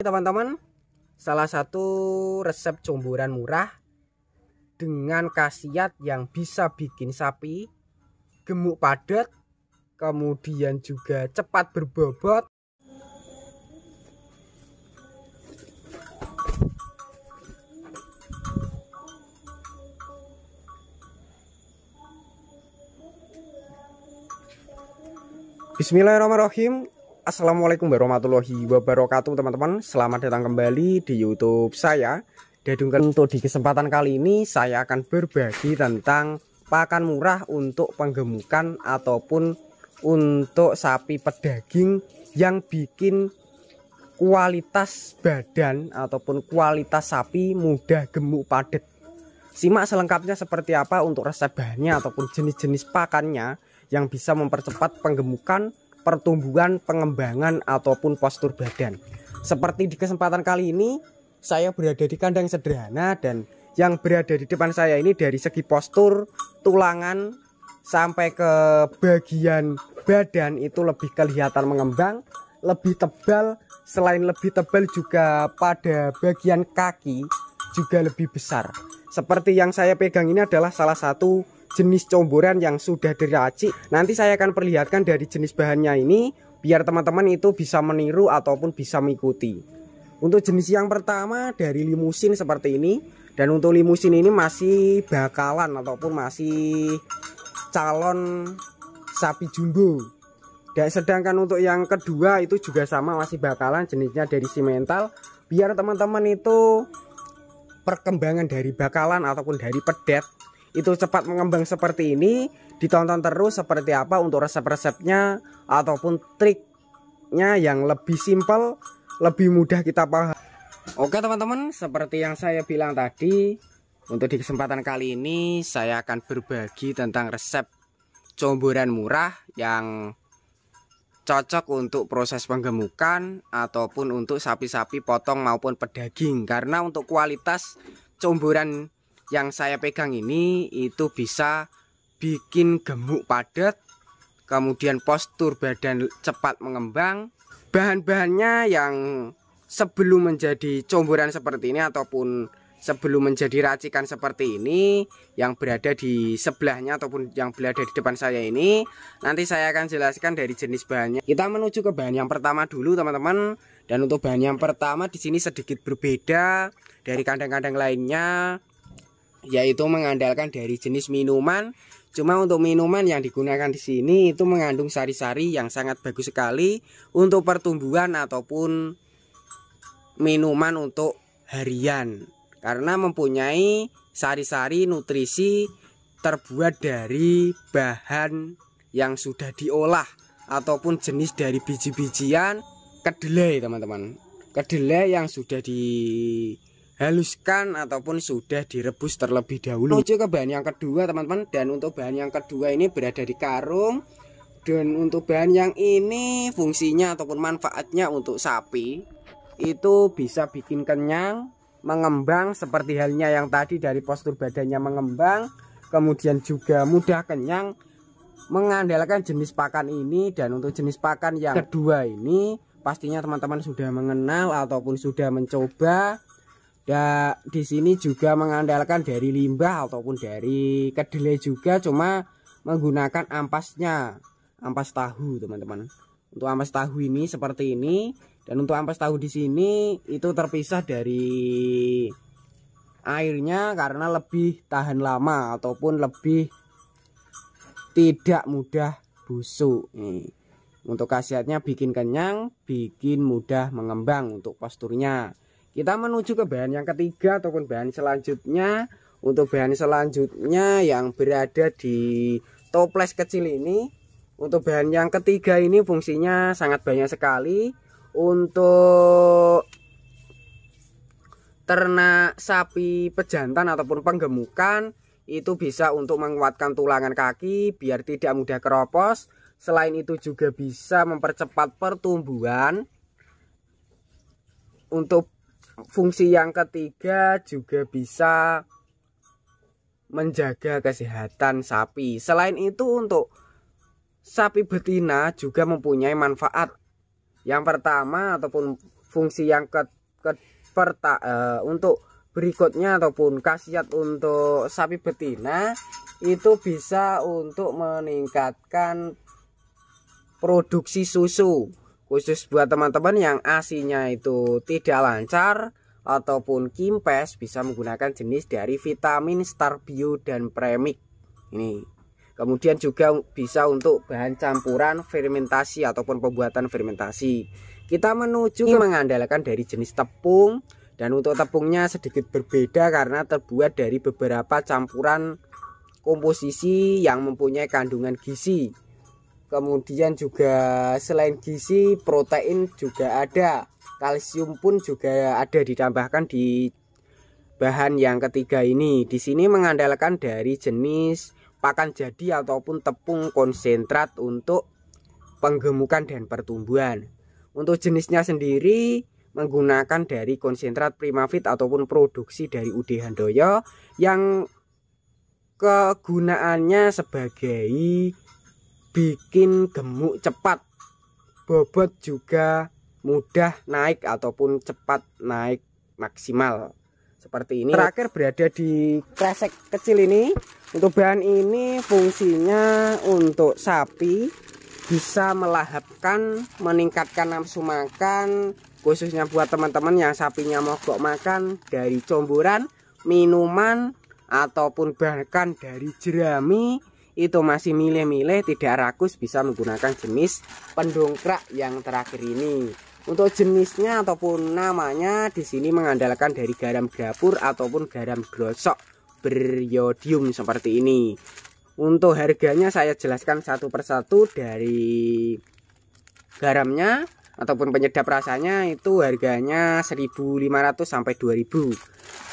teman-teman, salah satu resep comboran murah dengan khasiat yang bisa bikin sapi gemuk padat, kemudian juga cepat berbobot. Bismillahirrahmanirrahim. Assalamualaikum warahmatullahi wabarakatuh teman-teman. Selamat datang kembali di YouTube saya. Untuk di kesempatan kali ini saya akan berbagi tentang pakan murah untuk penggemukan ataupun untuk sapi pedaging yang bikin kualitas badan ataupun kualitas sapi mudah gemuk padat. Simak selengkapnya seperti apa untuk resep bahannya ataupun jenis-jenis pakannya yang bisa mempercepat penggemukan, pertumbuhan, pengembangan ataupun postur badan. Seperti di kesempatan kali ini saya berada di kandang sederhana, dan yang berada di depan saya ini dari segi postur, tulangan sampai ke bagian badan itu lebih kelihatan mengembang, lebih tebal. Selain lebih tebal juga pada bagian kaki juga lebih besar. Seperti yang saya pegang ini adalah salah satu jenis comboran yang sudah diracik. Nanti saya akan perlihatkan dari jenis bahannya ini biar teman-teman itu bisa meniru ataupun bisa mengikuti. Untuk jenis yang pertama dari limusin seperti ini, dan untuk limusin ini masih bakalan ataupun masih calon sapi jumbo. Dan sedangkan untuk yang kedua itu juga sama, masih bakalan, jenisnya dari simental. Biar teman-teman itu perkembangan dari bakalan ataupun dari pedet itu cepat mengembang seperti ini, ditonton terus seperti apa untuk resep-resepnya ataupun triknya yang lebih simpel, lebih mudah kita paham. Oke teman-teman, seperti yang saya bilang tadi, untuk di kesempatan kali ini saya akan berbagi tentang resep comboran murah yang cocok untuk proses penggemukan ataupun untuk sapi-sapi potong maupun pedaging. Karena untuk kualitas comboran yang saya pegang ini itu bisa bikin gemuk padat, kemudian postur badan cepat mengembang. Bahan-bahannya yang sebelum menjadi comboran seperti ini ataupun sebelum menjadi racikan seperti ini yang berada di sebelahnya ataupun yang berada di depan saya ini, nanti saya akan jelaskan dari jenis bahannya. Kita menuju ke bahan yang pertama dulu teman-teman. Dan untuk bahan yang pertama di sini sedikit berbeda dari kandang-kandang lainnya, yaitu mengandalkan dari jenis minuman. Cuma untuk minuman yang digunakan di sini itu mengandung sari-sari yang sangat bagus sekali untuk pertumbuhan ataupun minuman untuk harian, karena mempunyai sari-sari nutrisi terbuat dari bahan yang sudah diolah ataupun jenis dari biji-bijian kedelai teman-teman. Kedelai yang sudah dihaluskan ataupun sudah direbus terlebih dahulu. Menuju ke bahan yang kedua teman-teman. Dan untuk bahan yang kedua ini berada di karung. Dan untuk bahan yang ini fungsinya ataupun manfaatnya untuk sapi itu bisa bikin kenyang, mengembang seperti halnya yang tadi dari postur badannya mengembang, kemudian juga mudah kenyang, mengandalkan jenis pakan ini. Dan untuk jenis pakan yang kedua ini pastinya teman-teman sudah mengenal ataupun sudah mencoba. Dan di sini juga mengandalkan dari limbah ataupun dari kedelai juga, cuma menggunakan ampasnya, ampas tahu teman-teman. Untuk ampas tahu ini seperti ini. Dan untuk ampas tahu di sini itu terpisah dari airnya karena lebih tahan lama ataupun lebih tidak mudah busuk. Nih, untuk khasiatnya bikin kenyang, bikin mudah mengembang untuk posturnya. Kita menuju ke bahan yang ketiga ataupun bahan selanjutnya. Untuk bahan selanjutnya yang berada di toples kecil ini. Untuk bahan yang ketiga ini fungsinya sangat banyak sekali. Untuk ternak sapi pejantan ataupun penggemukan itu bisa untuk menguatkan tulangan kaki biar tidak mudah keropos. Selain itu juga bisa mempercepat pertumbuhan. Untuk fungsi yang ketiga juga bisa menjaga kesehatan sapi. Selain itu untuk sapi betina juga mempunyai manfaat. Yang pertama ataupun fungsi yang untuk berikutnya ataupun khasiat untuk sapi betina itu bisa untuk meningkatkan produksi susu, khusus buat teman-teman yang ASINya itu tidak lancar ataupun kimpes, bisa menggunakan jenis dari vitamin Starbio dan Premix ini. Kemudian juga bisa untuk bahan campuran fermentasi ataupun pembuatan fermentasi. Kita menuju mengandalkan dari jenis tepung, dan untuk tepungnya sedikit berbeda karena terbuat dari beberapa campuran komposisi yang mempunyai kandungan gizi. Kemudian juga selain gizi, protein juga ada, kalsium pun juga ada ditambahkan di bahan yang ketiga ini. Di sini mengandalkan dari jenis pakan jadi ataupun tepung konsentrat untuk penggemukan dan pertumbuhan. Untuk jenisnya sendiri menggunakan dari konsentrat Primavit ataupun produksi dari UD Handoyo yang kegunaannya sebagai bikin gemuk cepat, bobot juga mudah naik ataupun cepat naik maksimal seperti ini. Terakhir berada di kresek kecil ini. Untuk bahan ini fungsinya untuk sapi bisa melahapkan, meningkatkan nafsu makan, khususnya buat teman-teman yang sapinya mogok makan dari comboran, minuman ataupun bahkan dari jerami, itu masih milih-milih tidak rakus bisa menggunakan jenis pendongkrak yang terakhir ini. Untuk jenisnya ataupun namanya di sini mengandalkan dari garam dapur ataupun garam grosok beriodium seperti ini. Untuk harganya saya jelaskan satu persatu. Dari garamnya ataupun penyedap rasanya itu harganya 1.500 sampai 2.000.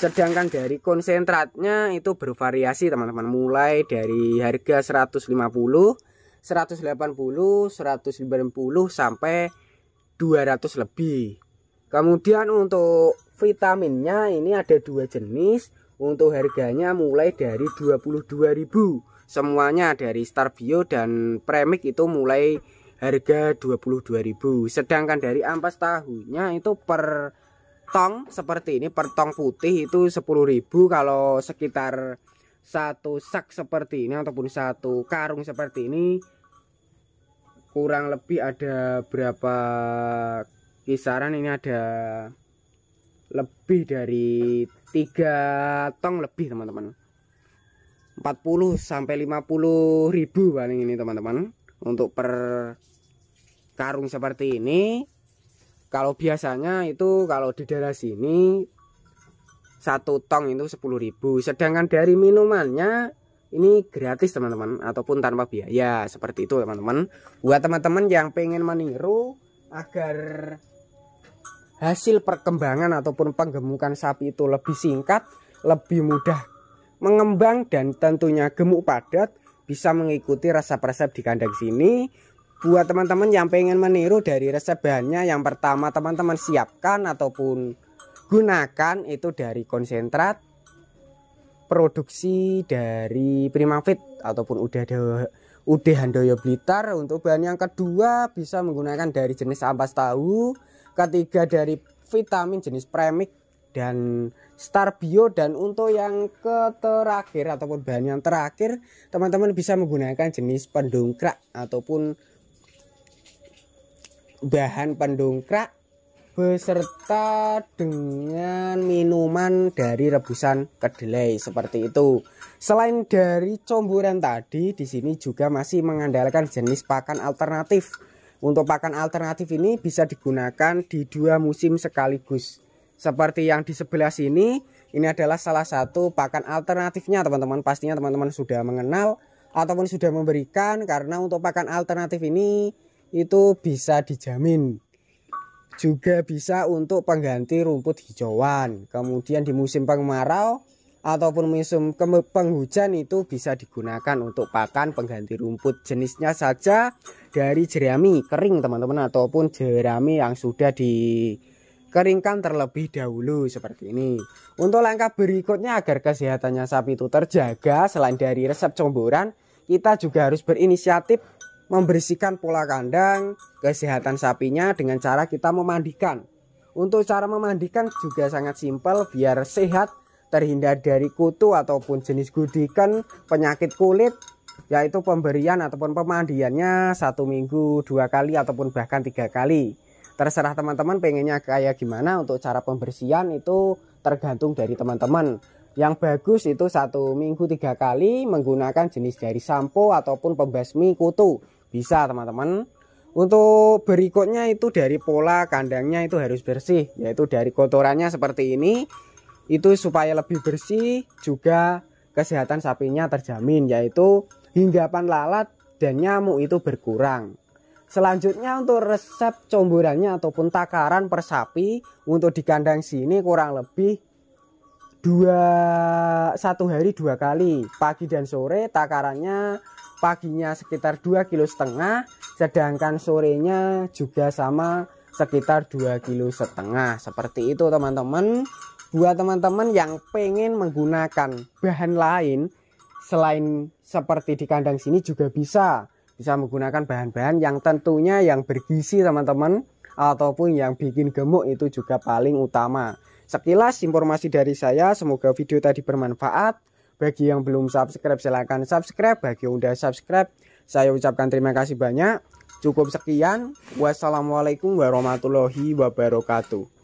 Sedangkan dari konsentratnya itu bervariasi teman-teman, mulai dari harga 150, 180, 190 sampai 200 lebih. Kemudian untuk vitaminnya ini ada dua jenis. Untuk harganya mulai dari 22.000. Semuanya dari Starbio dan Premix itu mulai harga 22.000. Sedangkan dari ampas tahunya itu per tong seperti ini, per tong putih itu 10.000. Kalau sekitar satu sak seperti ini ataupun satu karung seperti ini kurang lebih ada berapa kisaran, ini ada lebih dari 3 tong lebih teman-teman, 40 sampai 50.000 paling ini teman-teman untuk per karung seperti ini. Kalau biasanya itu kalau di daerah sini satu tong itu 10.000. Sedangkan dari minumannya ini gratis teman-teman ataupun tanpa biaya seperti itu teman-teman. Buat teman-teman yang pengen meniru agar hasil perkembangan ataupun penggemukan sapi itu lebih singkat, lebih mudah mengembang dan tentunya gemuk padat, bisa mengikuti resep-resep di kandang sini. Buat teman-teman yang pengen meniru dari resep bahannya, yang pertama teman-teman siapkan ataupun gunakan itu dari konsentrat produksi dari Primavit ataupun UD Handoyo Blitar. Untuk bahan yang kedua bisa menggunakan dari jenis ampas tahu, ketiga dari vitamin jenis Premix dan Starbio, dan untuk yang terakhir ataupun bahan yang terakhir teman-teman bisa menggunakan jenis pendongkrak ataupun bahan pendongkrak beserta dengan minuman dari rebusan kedelai seperti itu. Selain dari comboran tadi, di sini juga masih mengandalkan jenis pakan alternatif. Untuk pakan alternatif ini bisa digunakan di 2 musim sekaligus. Seperti yang di sebelah sini, ini adalah salah satu pakan alternatifnya teman-teman. Pastinya teman-teman sudah mengenal ataupun sudah memberikan, karena untuk pakan alternatif ini itu bisa dijamin. Juga bisa untuk pengganti rumput hijauan. Kemudian di musim kemarau ataupun musim penghujan itu bisa digunakan untuk pakan pengganti rumput. Jenisnya saja dari jerami kering teman-teman, ataupun jerami yang sudah dikeringkan terlebih dahulu seperti ini. Untuk langkah berikutnya agar kesehatannya sapi itu terjaga, selain dari resep comboran, kita juga harus berinisiatif membersihkan pola kandang, kesehatan sapinya dengan cara kita memandikan. Untuk cara memandikan juga sangat simpel biar sehat, terhindar dari kutu ataupun jenis gudikan, penyakit kulit, yaitu pemberian ataupun pemandiannya 1 minggu 2 kali ataupun bahkan 3 kali. Terserah teman-teman pengennya kayak gimana. Untuk cara pembersihan itu tergantung dari teman-teman. Yang bagus itu 1 minggu 3 kali menggunakan jenis dari sampo ataupun pembasmi kutu, bisa teman-teman. Untuk berikutnya itu dari pola kandangnya itu harus bersih, yaitu dari kotorannya seperti ini, itu supaya lebih bersih, juga kesehatan sapinya terjamin, yaitu hinggapan lalat dan nyamuk itu berkurang. Selanjutnya untuk resep comborannya ataupun takaran per sapi, untuk di kandang sini kurang lebih 1 hari 2 kali, pagi dan sore. Takarannya paginya sekitar 2,5 kg, sedangkan sorenya juga sama sekitar 2,5 kg. Seperti itu teman-teman. Buat teman-teman yang pengen menggunakan bahan lain selain seperti di kandang sini juga bisa menggunakan bahan-bahan yang tentunya yang bergizi teman-teman, ataupun yang bikin gemuk itu juga paling utama. Sekilas informasi dari saya, semoga video tadi bermanfaat. Bagi yang belum subscribe silahkan subscribe, bagi yang udah subscribe saya ucapkan terima kasih banyak. Cukup sekian, wassalamualaikum warahmatullahi wabarakatuh.